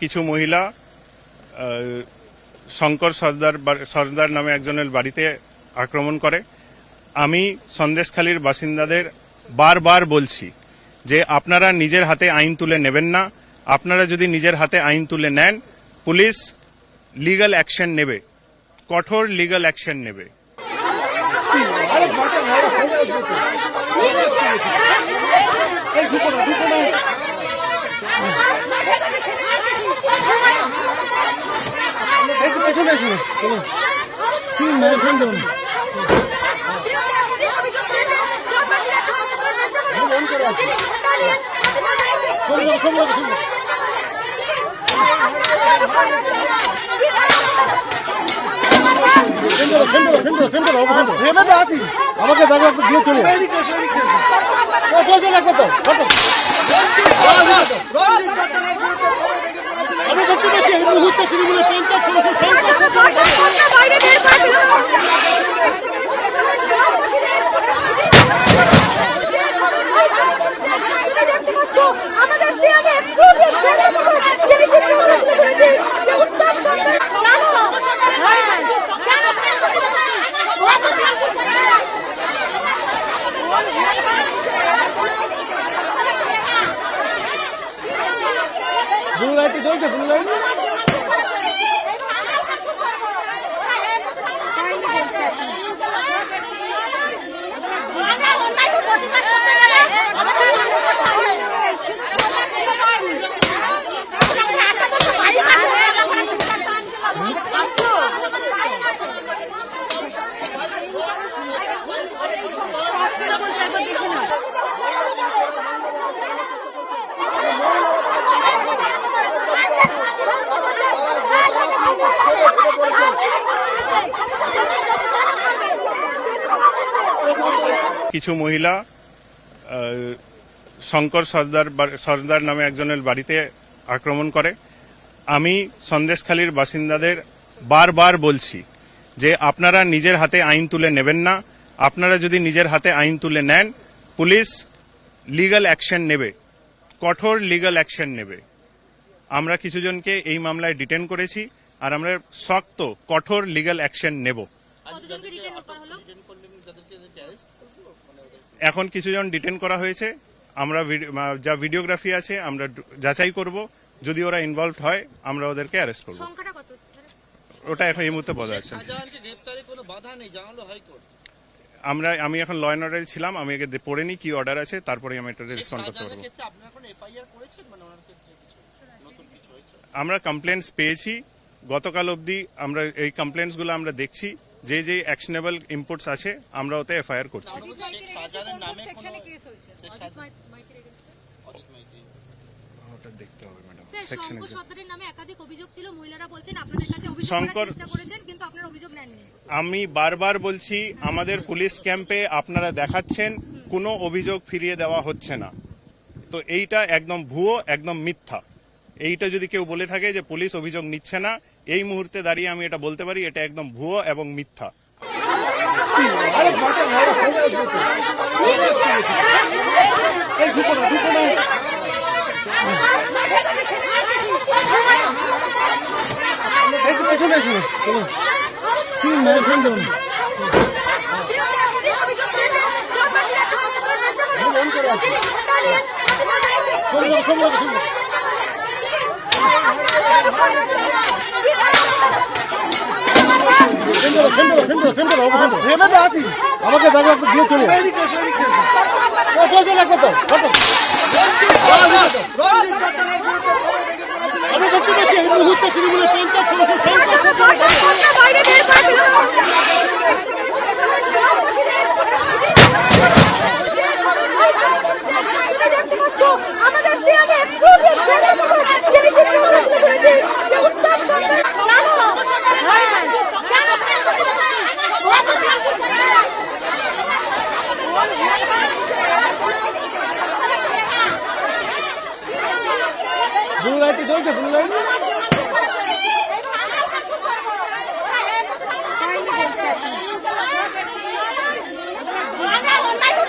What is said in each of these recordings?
কিছু মহিলা শঙ্কর সর্দার নামে একজনের বাড়িতে আক্রমণ করে। আমি সন্দেশখালীর বাসিন্দাদের বারবার বলছি যে আপনারা নিজের হাতে আইন তুলে নেবেন না। আপনারা যদি নিজের হাতে আইন তুলে নেন, পুলিশ লিগ্যাল অ্যাকশন নেবে, কঠোর লিগ্যাল অ্যাকশন নেবে। আমাকে দাদা একটু দিয়ে চলে লাগবে তো আমি দেখতে পাচ্ছি এই মুহূর্তে তৃণমূলের পঞ্চায়েত ব্লু লাইট জ্বলছে, ব্লু লাইট কিছু মহিলা শঙ্কর সর্দার নামে একজনের বাড়িতে আক্রমণ করে। আমি সন্দেশখালীর বাসিন্দাদের বারবার বলছি যে আপনারা নিজের হাতে আইন তুলে নেবেন না। আপনারা যদি নিজের হাতে আইন তুলে নেন, পুলিশ লিগ্যাল অ্যাকশন নেবে, কঠোর লিগ্যাল অ্যাকশন নেবে। আমরা কিছুজনকে এই মামলায় ডিটেন করেছি, আর আমরা শক্ত কঠোর লিগ্যাল অ্যাকশন নেব। এখন কিছুজন ডিটেন করা হয়েছে। আমরা যা ভিডিওগ্রাফি আছে আমরা যাচাই করব, যদি ওরা ইনভলভড হয় আমরা ওদেরকে অ্যারেস্ট করব। ওটা এখন এই মুহূর্তে বলা যাচ্ছে। আমি এখন ল অ্যান্ড অর্ডারে ছিলাম, আমি আগে পড়ে নিই কি অর্ডার আছে, তারপরে আমি এটা রেসপন্ড করতে পারবো। আমরা কমপ্লেন্টস পেয়েছি গতকাল অবধি। আমরা এই কমপ্লেন্টসগুলো আমরা দেখছি, যে যে অ্যাকশনেবল ইনপুটস আছে আমরা ওতে এফআইআর করছি। ওটা দেখতে হবে ম্যাডাম। আমি বারবার বলছি, আমাদের পুলিশ ক্যাম্পে আপনারা দেখাচ্ছেন কোনো অভিযোগ ফিরিয়ে দেওয়া হচ্ছে না। তো এইটা একদম ভুয়ো, একদম মিথ্যা। এইটা যদি কেউ বলে থাকে যে পুলিশ অভিযোগ নিচ্ছে না, এই মুহূর্তে দাঁড়িয়ে আমি এটা বলতে পারি এটা একদম ভুয়ো এবং মিথ্যা। আমাকে দাদা একটু দিয়ে চলে লাগবে তো আমি দেখতে পাচ্ছি এই মুহূর্তে তৃণমূলের ব্লু লাইট জ্বলছে, ব্লু লাইট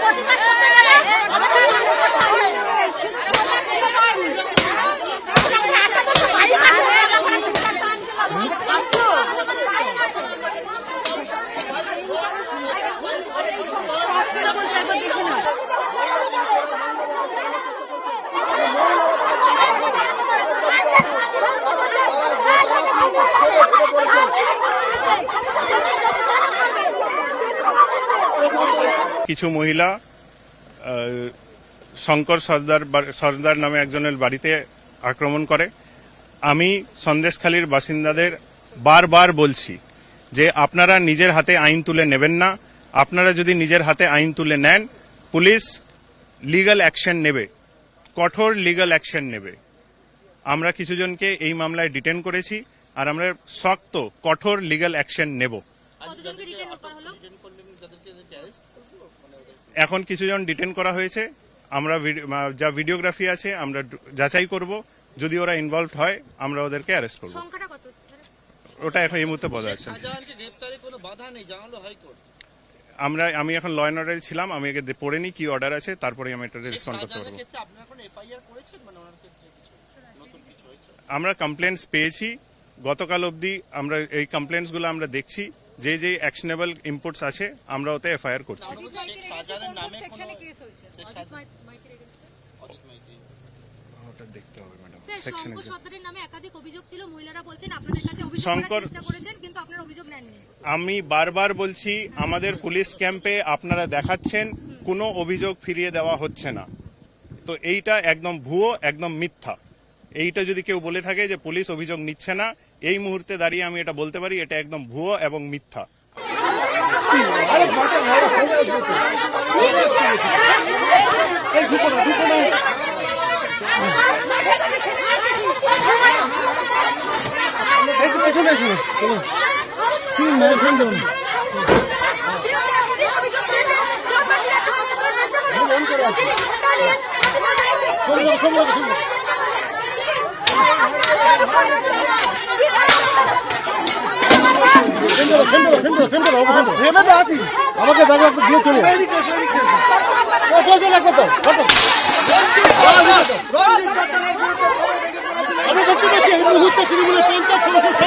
প্রতিবাদ করতে গেলে কিছু মহিলা শঙ্কর সর্দার নামে একজনের বাড়িতে আক্রমণ করে। আমি সন্দেশখালীর বাসিন্দাদের বারবার বলছি যে আপনারা নিজের হাতে আইন তুলে নেবেন না। আপনারা যদি নিজের হাতে আইন তুলে নেন, পুলিশ লিগ্যাল অ্যাকশন নেবে, কঠোর লিগ্যাল অ্যাকশন নেবে। আমরা কিছুজনকে এই মামলায় ডিটেন করেছি, আর আমরা শক্ত কঠোর লিগ্যাল অ্যাকশন নেব। এখন কিছুজন ডিটেন করা হয়েছে, আমরা যা ভিডিওগ্রাফি আছে আমরা যাচাই করব, যদি ওরা ইনভলভ হয় আমরা ওদেরকে অ্যারেস্ট করব। ওটা এখন এই মুহূর্তে বলা যাচ্ছে না। আমি এখন ল অ্যান্ড অর্ডারে ছিলাম, আমি একে পড়ে নি কি অর্ডার আছে, তারপরে আমি এটা রেসপন্ড করতে পারবো। আমরা কমপ্লেন্টস পেয়েছি গতকাল অবধি, আমরা এই কমপ্লেন্টস গুলো আমরা দেখছি, যে যে অ্যাকশনেবল ইনপুটস আছে আমরা ওতে এফআইআর করছি। ওটা দেখতে হবে ম্যাডাম। সেকশন নামে একাধিক অভিযোগ ছিল, মহিলারা বলছেন আপনাদের কাছে অভিযোগ করার চেষ্টা করেছেন কিন্তু আপনারা অভিযোগ নেননি। আমি বারবার বলছি, আমাদের পুলিশ ক্যাম্পে আপনারা দেখাচ্ছেন কোনো অভিযোগ ফিরিয়ে দেওয়া হচ্ছে না, তো এইটা একদম ভুয়ো, একদম মিথ্যা। এইটা যদি কেউ বলে থাকে যে পুলিশ অভিযোগ নিচ্ছে না, এই মুহূর্তে দাঁড়িয়ে আমি এটা বলতে পারি এটা একদম ভুয়ো এবং মিথ্যা। আমাকে দাদা একটু দিয়ে চলে লাগবে তো। আমি দেখতে পাচ্ছি এই মুহূর্তে তৃণমূলের পঞ্চায়েত সদস্য